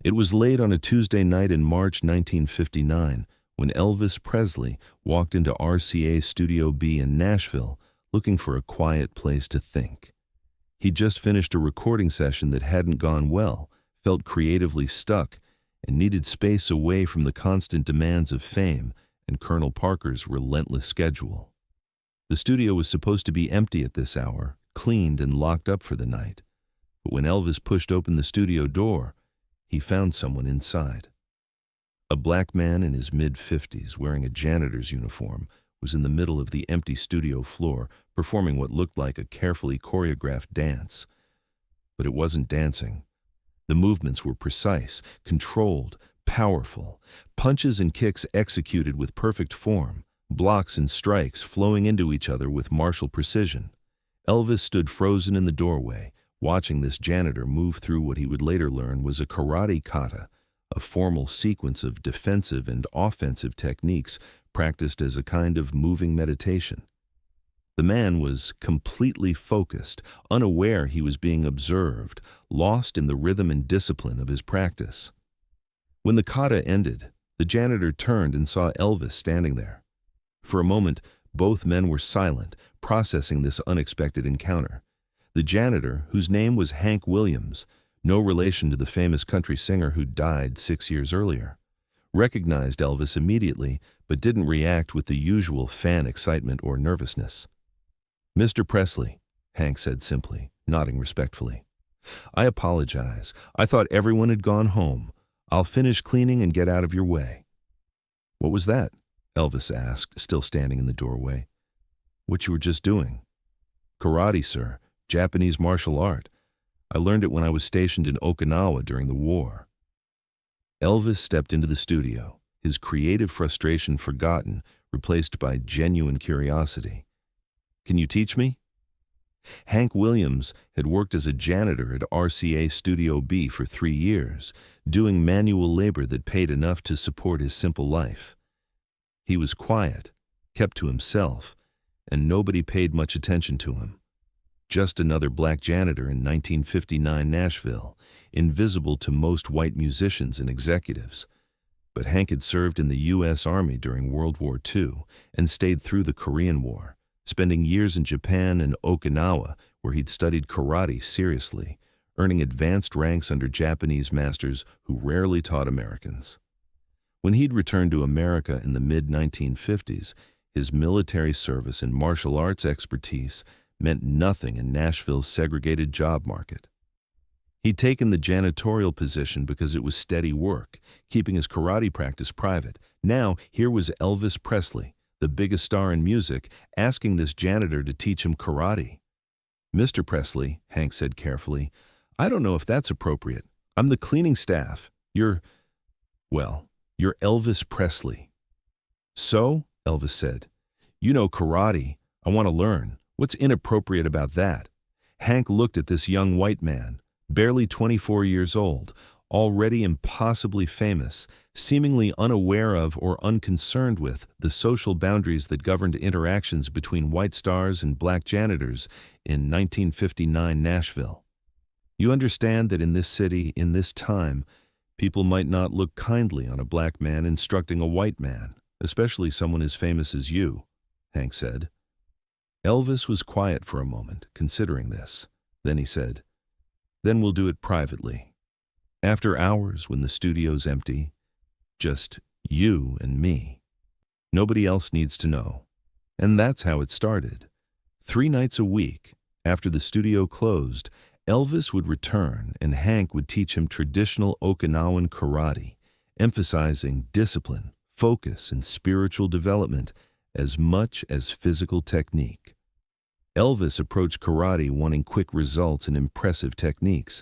It was late on a Tuesday night in March 1959 when Elvis Presley walked into RCA Studio B in Nashville looking for a quiet place to think. He'd just finished a recording session that hadn't gone well, felt creatively stuck, and needed space away from the constant demands of fame and Colonel Parker's relentless schedule. The studio was supposed to be empty at this hour, cleaned and locked up for the night. But when Elvis pushed open the studio door, he found someone inside. A black man in his mid-50s, wearing a janitor's uniform, was in the middle of the empty studio floor, performing what looked like a carefully choreographed dance. But it wasn't dancing. The movements were precise, controlled, powerful, punches and kicks executed with perfect form, blocks and strikes flowing into each other with martial precision. Elvis stood frozen in the doorway, watching this janitor move through what he would later learn was a karate kata, a formal sequence of defensive and offensive techniques practiced as a kind of moving meditation. The man was completely focused, unaware he was being observed, lost in the rhythm and discipline of his practice. When the kata ended, the janitor turned and saw Elvis standing there. For a moment, both men were silent, processing this unexpected encounter. The janitor, whose name was Hank Williams, no relation to the famous country singer who died 6 years earlier, recognized Elvis immediately but didn't react with the usual fan excitement or nervousness. "Mr. Presley," Hank said simply, nodding respectfully. "I apologize. I thought everyone had gone home. I'll finish cleaning and get out of your way." "What was that?" Elvis asked, still standing in the doorway. "What you were just doing." "Karate, sir. Japanese martial art. I learned it when I was stationed in Okinawa during the war." Elvis stepped into the studio, his creative frustration forgotten, replaced by genuine curiosity. "Can you teach me?" Hank Williams had worked as a janitor at RCA Studio B for 3 years, doing manual labor that paid enough to support his simple life. He was quiet, kept to himself, and nobody paid much attention to him. Just another black janitor in 1959 Nashville, invisible to most white musicians and executives. But Hank had served in the U.S. Army during World War II and stayed through the Korean War, spending years in Japan and Okinawa where he'd studied karate seriously, earning advanced ranks under Japanese masters who rarely taught Americans. When he'd returned to America in the mid-1950s, his military service and martial arts expertise meant nothing in Nashville's segregated job market. He'd taken the janitorial position because it was steady work, keeping his karate practice private. Now, here was Elvis Presley, the biggest star in music, asking this janitor to teach him karate. "Mr. Presley," Hank said carefully, "I don't know if that's appropriate. I'm the cleaning staff. You're Elvis Presley." "So?" Elvis said. "You know karate. I want to learn. What's inappropriate about that?" Hank looked at this young white man, barely 24 years old, already impossibly famous, seemingly unaware of or unconcerned with the social boundaries that governed interactions between white stars and black janitors in 1959 Nashville. "You understand that in this city, in this time, people might not look kindly on a black man instructing a white man, especially someone as famous as you," Hank said. Elvis was quiet for a moment, considering this. Then he said, "Then we'll do it privately. After hours when the studio's empty, just you and me. Nobody else needs to know." And that's how it started. 3 nights a week, after the studio closed, Elvis would return and Hank would teach him traditional Okinawan karate, emphasizing discipline, focus, and spiritual development as much as physical technique. Elvis approached karate wanting quick results and impressive techniques,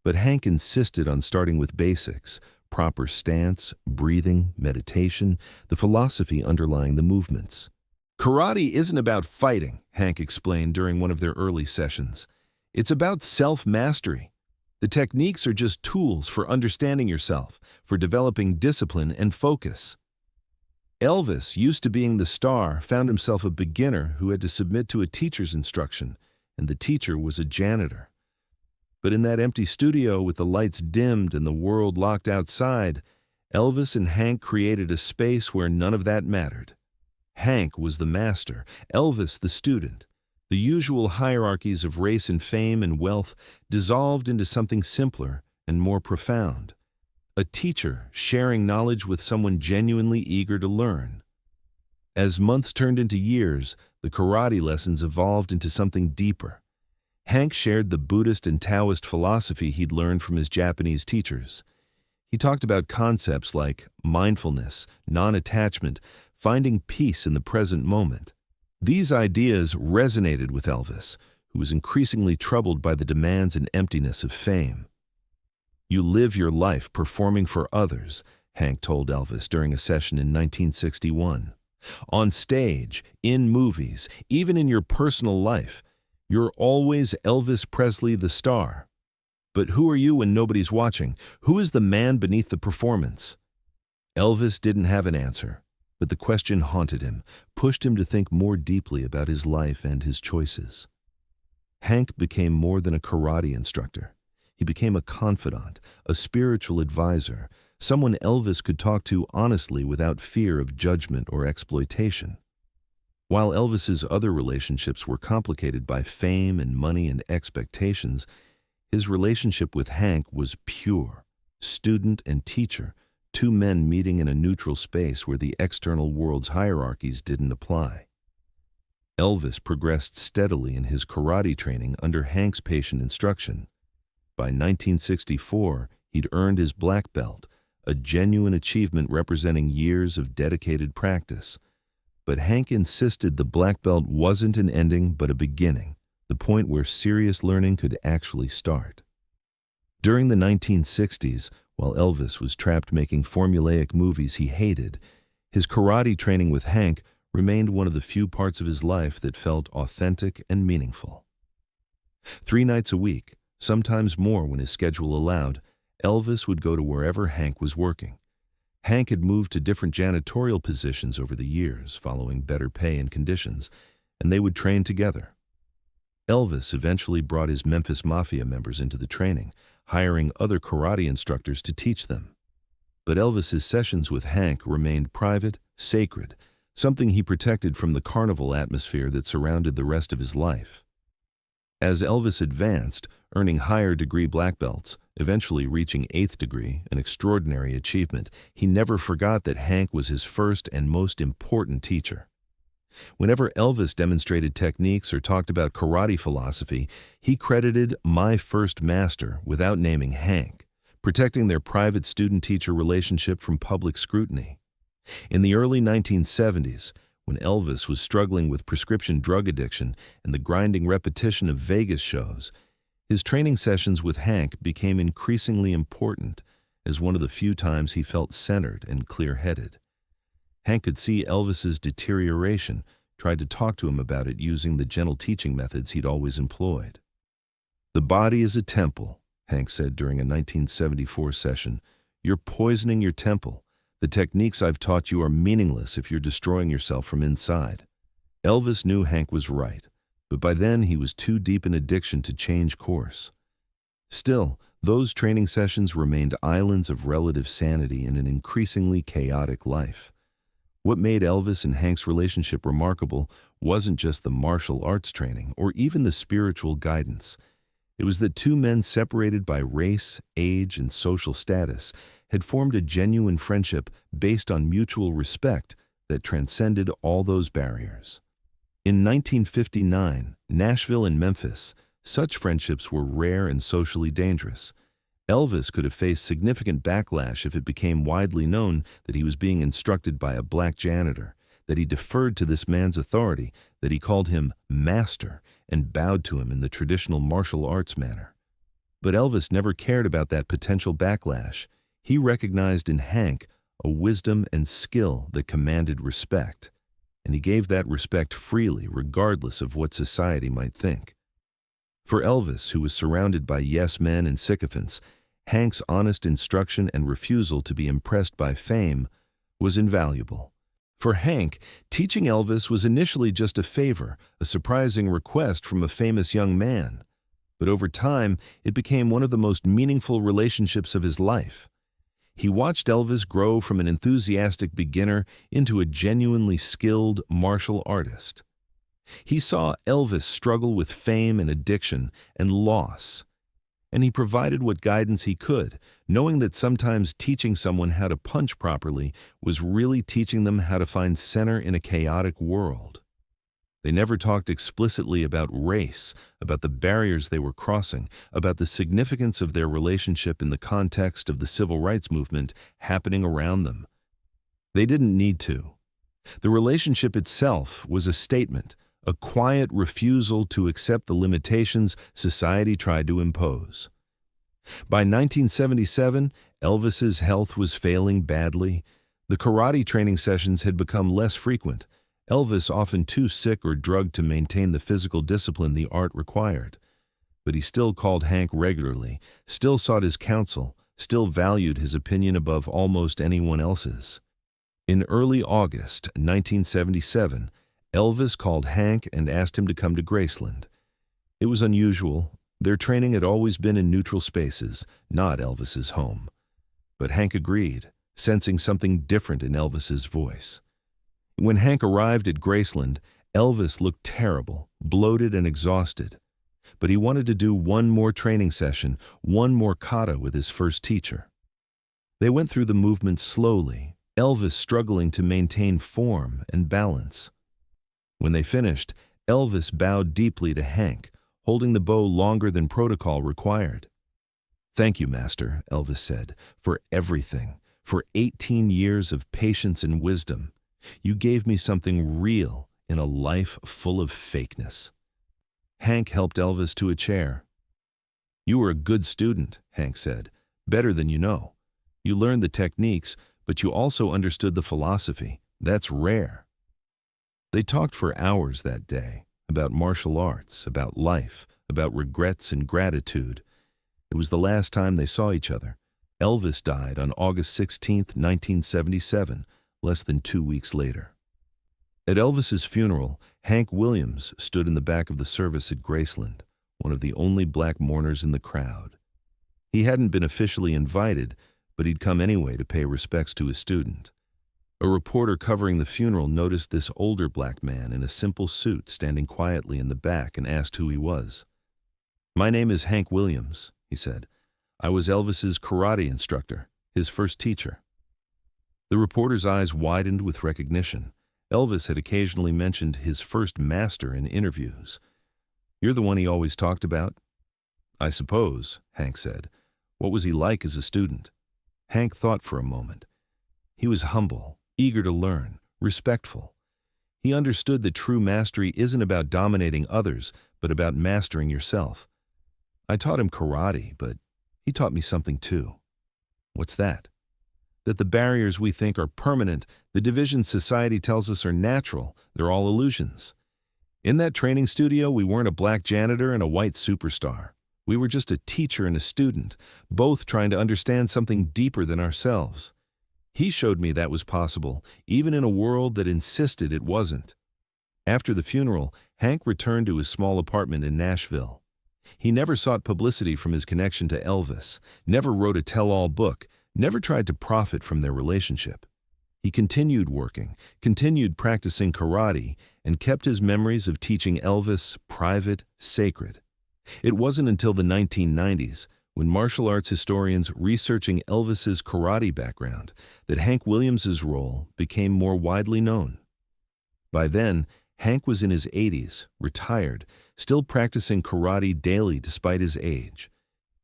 but Hank insisted on starting with basics, proper stance, breathing, meditation, the philosophy underlying the movements. "Karate isn't about fighting," Hank explained during one of their early sessions. "It's about self-mastery. The techniques are just tools for understanding yourself, for developing discipline and focus." Elvis, used to being the star, found himself a beginner who had to submit to a teacher's instruction, and the teacher was a janitor. But in that empty studio with the lights dimmed and the world locked outside, Elvis and Hank created a space where none of that mattered. Hank was the master, Elvis the student. The usual hierarchies of race and fame and wealth dissolved into something simpler and more profound. A teacher sharing knowledge with someone genuinely eager to learn. As months turned into years, the karate lessons evolved into something deeper. Hank shared the Buddhist and Taoist philosophy he'd learned from his Japanese teachers. He talked about concepts like mindfulness, non-attachment, finding peace in the present moment. These ideas resonated with Elvis, who was increasingly troubled by the demands and emptiness of fame. "You live your life performing for others," Hank told Elvis during a session in 1961. "On stage, in movies, even in your personal life, you're always Elvis Presley the star. But who are you when nobody's watching? Who is the man beneath the performance?" Elvis didn't have an answer, but the question haunted him, pushed him to think more deeply about his life and his choices. Hank became more than a karate instructor. He became a confidant, a spiritual advisor, someone Elvis could talk to honestly without fear of judgment or exploitation. While Elvis's other relationships were complicated by fame and money and expectations, his relationship with Hank was pure. Student and teacher, two men meeting in a neutral space where the external world's hierarchies didn't apply. Elvis progressed steadily in his karate training under Hank's patient instruction. By 1964, he'd earned his black belt, a genuine achievement representing years of dedicated practice. But Hank insisted the black belt wasn't an ending but a beginning, the point where serious learning could actually start. During the 1960s, while Elvis was trapped making formulaic movies he hated, his karate training with Hank remained one of the few parts of his life that felt authentic and meaningful. 3 nights a week, sometimes more when his schedule allowed, Elvis would go to wherever Hank was working. Hank had moved to different janitorial positions over the years, following better pay and conditions, and they would train together. Elvis eventually brought his Memphis Mafia members into the training, hiring other karate instructors to teach them. But Elvis's sessions with Hank remained private, sacred, something he protected from the carnival atmosphere that surrounded the rest of his life. As Elvis advanced, earning higher degree black belts, eventually reaching 8th degree, an extraordinary achievement, he never forgot that Hank was his first and most important teacher. Whenever Elvis demonstrated techniques or talked about karate philosophy, he credited "my first master" without naming Hank, protecting their private student-teacher relationship from public scrutiny. In the early 1970s, when Elvis was struggling with prescription drug addiction and the grinding repetition of Vegas shows, his training sessions with Hank became increasingly important as one of the few times he felt centered and clear-headed. Hank could see Elvis's deterioration, tried to talk to him about it using the gentle teaching methods he'd always employed. "The body is a temple," Hank said during a 1974 session. "You're poisoning your temple. The techniques I've taught you are meaningless if you're destroying yourself from inside." Elvis knew Hank was right, but by then he was too deep in addiction to change course. Still, those training sessions remained islands of relative sanity in an increasingly chaotic life. What made Elvis and Hank's relationship remarkable wasn't just the martial arts training or even the spiritual guidance. It was that two men separated by race, age, and social status had formed a genuine friendship based on mutual respect that transcended all those barriers. In 1959, Nashville and Memphis, such friendships were rare and socially dangerous. Elvis could have faced significant backlash if it became widely known that he was being instructed by a black janitor, that he deferred to this man's authority, that he called him master and bowed to him in the traditional martial arts manner. But Elvis never cared about that potential backlash. He recognized in Hank a wisdom and skill that commanded respect, and he gave that respect freely regardless of what society might think. For Elvis, who was surrounded by yes men and sycophants, Hank's honest instruction and refusal to be impressed by fame was invaluable. For Hank, teaching Elvis was initially just a favor, a surprising request from a famous young man. but over time, it became one of the most meaningful relationships of his life. He watched Elvis grow from an enthusiastic beginner into a genuinely skilled martial artist. He saw Elvis struggle with fame and addiction and loss, and he provided what guidance he could, knowing that sometimes teaching someone how to punch properly was really teaching them how to find center in a chaotic world. They never talked explicitly about race, about the barriers they were crossing, about the significance of their relationship in the context of the civil rights movement happening around them. They didn't need to. The relationship itself was a statement, a quiet refusal to accept the limitations society tried to impose. By 1977, Elvis's health was failing badly. The karate training sessions had become less frequent, Elvis often too sick or drugged to maintain the physical discipline the art required. But he still called Hank regularly, still sought his counsel, still valued his opinion above almost anyone else's. In early August 1977, Elvis called Hank and asked him to come to Graceland. It was unusual. Their training had always been in neutral spaces, not Elvis's home. But Hank agreed, sensing something different in Elvis's voice. When Hank arrived at Graceland, Elvis looked terrible, bloated and exhausted. But he wanted to do one more training session, one more kata with his first teacher. They went through the movement slowly, Elvis struggling to maintain form and balance. When they finished, Elvis bowed deeply to Hank, holding the bow longer than protocol required. "Thank you, Master," Elvis said, "for everything, for 18 years of patience and wisdom. You gave me something real in a life full of fakeness." Hank helped Elvis to a chair. "You were a good student," Hank said, "better than you know. You learned the techniques, but you also understood the philosophy. That's rare." They talked for hours that day, about martial arts, about life, about regrets and gratitude. It was the last time they saw each other. Elvis died on August 16, 1977, less than 2 weeks later. At Elvis's funeral, Hank Williams stood in the back of the service at Graceland, one of the only black mourners in the crowd. He hadn't been officially invited, but he'd come anyway to pay respects to his student. A reporter covering the funeral noticed this older black man in a simple suit standing quietly in the back and asked who he was. "My name is Hank Williams," he said. "I was Elvis's karate instructor, his first teacher." The reporter's eyes widened with recognition. Elvis had occasionally mentioned his first master in interviews. "You're the one he always talked about?" "I suppose," Hank said. "What was he like as a student?" Hank thought for a moment. He was humble, eager to learn, respectful. He understood that true mastery isn't about dominating others, but about mastering yourself. "I taught him karate, but he taught me something too." "What's that?" "That the barriers we think are permanent, the divisions society tells us are natural, they're all illusions. In that training studio, we weren't a black janitor and a white superstar. We were just a teacher and a student, both trying to understand something deeper than ourselves. He showed me that was possible, even in a world that insisted it wasn't." After the funeral, Hank returned to his small apartment in Nashville. He never sought publicity from his connection to Elvis, never wrote a tell-all book, never tried to profit from their relationship. He continued working, continued practicing karate, and kept his memories of teaching Elvis private, sacred. It wasn't until the 1990s, when martial arts historians researching Elvis's karate background, that Hank Williams's role became more widely known. By then, Hank was in his 80s, retired, still practicing karate daily despite his age.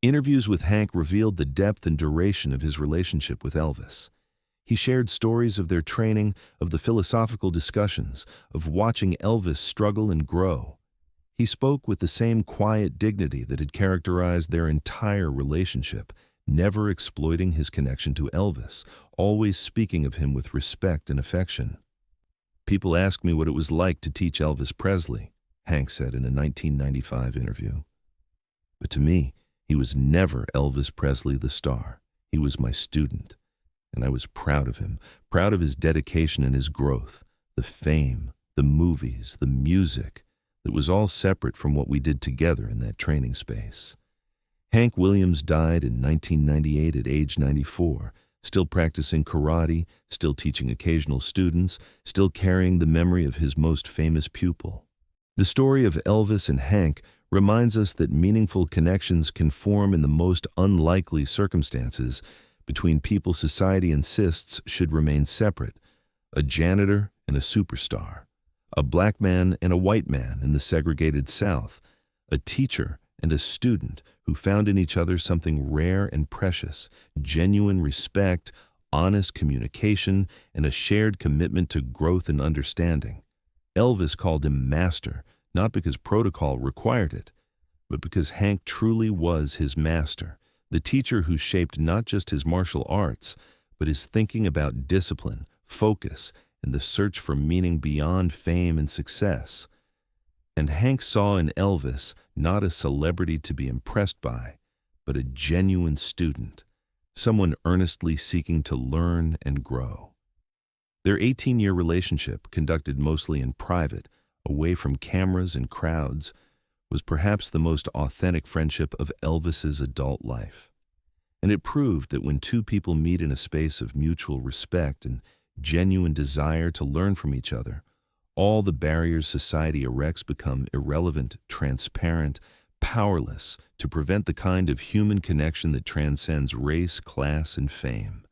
Interviews with Hank revealed the depth and duration of his relationship with Elvis. He shared stories of their training, of the philosophical discussions, of watching Elvis struggle and grow. He spoke with the same quiet dignity that had characterized their entire relationship, never exploiting his connection to Elvis, always speaking of him with respect and affection. "People ask me what it was like to teach Elvis Presley," Hank said in a 1995 interview. "But to me, he was never Elvis Presley the star. He was my student. And I was proud of him, proud of his dedication and his growth, the fame, the movies, the music, that was all separate from what we did together in that training space. Hank Williams died in 1998 at age 94, still practicing karate, still teaching occasional students, still carrying the memory of his most famous pupil. The story of Elvis and Hank reminds us that meaningful connections can form in the most unlikely circumstances between people society insists should remain separate: a janitor and a superstar, a black man and a white man in the segregated South, a teacher and a student who found in each other something rare and precious: genuine respect, honest communication, and a shared commitment to growth and understanding. Elvis called him master, not because protocol required it, but because Hank truly was his master, the teacher who shaped not just his martial arts, but his thinking about discipline, focus, and the search for meaning beyond fame and success. And Hank saw in Elvis not a celebrity to be impressed by, but a genuine student, someone earnestly seeking to learn and grow. Their 18-year relationship, conducted mostly in private, away from cameras and crowds, was perhaps the most authentic friendship of Elvis's adult life. And it proved that when two people meet in a space of mutual respect and genuine desire to learn from each other, all the barriers society erects become irrelevant, transparent, powerless to prevent the kind of human connection that transcends race, class, and fame.